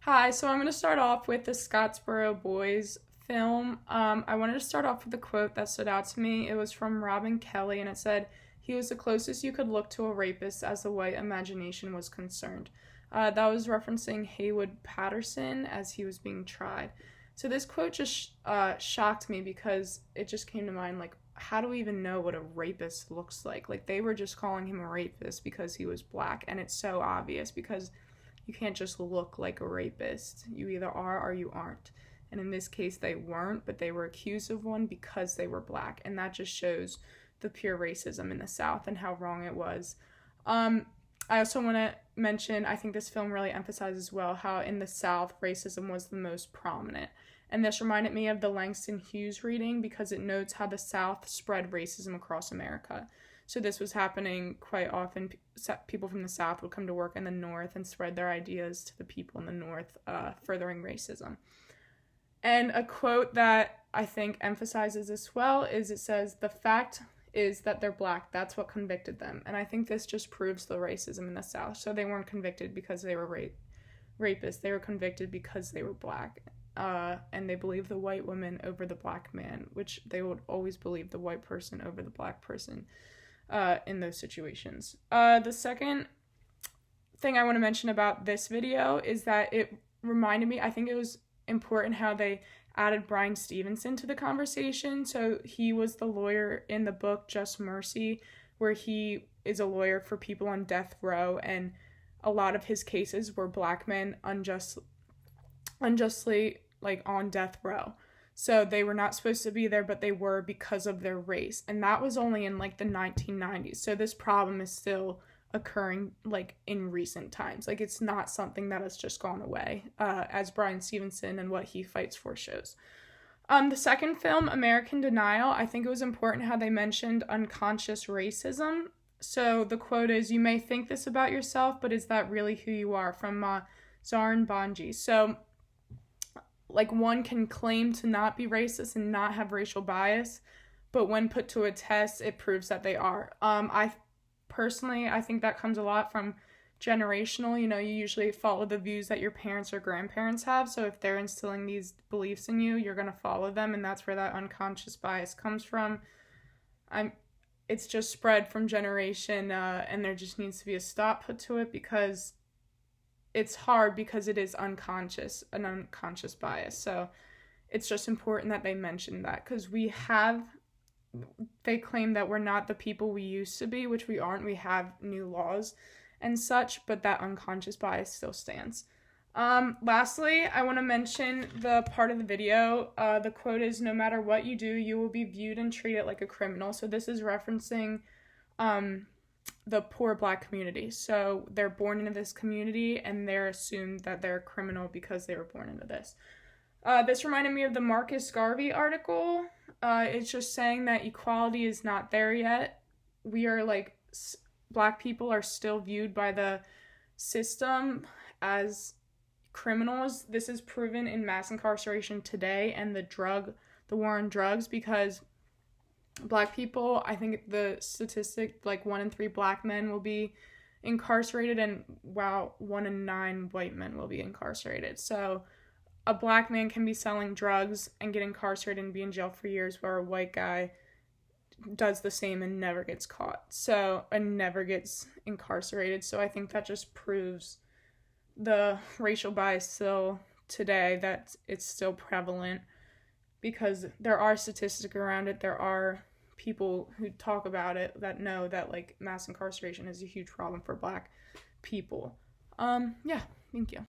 Hi, so I'm going to start off with the Scottsboro Boys film. I wanted to start off with a quote that stood out to me. It was from Robin Kelly, and it said, "He was the closest you could look to a rapist as the white imagination was concerned." That was referencing Haywood Patterson as he was being tried. So this quote just shocked me because it just came to mind, like, how do we even know what a rapist looks like? Like, they were just calling him a rapist because he was black, and it's so obvious because you can't just look like a rapist. You either are or you aren't. And in this case, they weren't, but they were accused of one because they were black. And that just shows the pure racism in the South and how wrong it was. Um, I also want to mention, I think this film really emphasizes well how in the South, racism was the most prominent. And this reminded me of the Langston Hughes reading because it notes how the South spread racism across America. So this was happening quite often. People from the South would come to work in the North and spread their ideas to the people in the North, furthering racism. And a quote that I think emphasizes this well is it says, "The fact is that they're black. That's what convicted them." And I think this just proves the racism in the South. So they weren't convicted because they were rapists. They were convicted because they were black. And they believed the white woman over the black man, which they would always believe the white person over the black person in those situations. The second thing I want to mention about this video is that it reminded me, I think it was important how they added Bryan Stevenson to the conversation. So he was the lawyer in the book Just Mercy, where he is a lawyer for people on death row, and a lot of his cases were black men unjustly like on death row. So they were not supposed to be there, but they were because of their race. And that was only in like the 1990s. So this problem is still occurring like in recent times. Like it's not something that has just gone away, as Bryan Stevenson and what he fights for shows. The second film, American Denial, I think it was important how they mentioned unconscious racism. So the quote is, "You may think this about yourself, but is that really who you are?" From Zarin Banji. So like one can claim to not be racist and not have racial bias, but when put to a test, it proves that they are. I think that comes a lot from generational. You usually follow the views that your parents or grandparents have. So if they're instilling these beliefs in you, you're going to follow them. And that's where that unconscious bias comes from. It's just spread from generation, and there just needs to be a stop put to it because it's hard because it is an unconscious bias. So it's just important that they mention that because they claim that we're not the people we used to be, which we aren't. We have new laws and such, but that unconscious bias still stands. Lastly, I want to mention the part of the video. The quote is, "No matter what you do, you will be viewed and treated like a criminal." So this is referencing the poor black community. So they're born into this community and they're assumed that they're a criminal because they were born into this. This reminded me of the Marcus Garvey article. It's just saying that equality is not there yet. We are like, black people are still viewed by the system as criminals. This is proven in mass incarceration today and the war on drugs, because black people, I think the statistic, like 1 in 3 black men will be incarcerated, and 1 in 9 white men will be incarcerated. So a black man can be selling drugs and get incarcerated and be in jail for years, where a white guy does the same and never gets caught. And never gets incarcerated. So I think that just proves the racial bias still today, that it's still prevalent, because there are statistics around it. There are people who talk about it that know that like mass incarceration is a huge problem for black people. Yeah, thank you.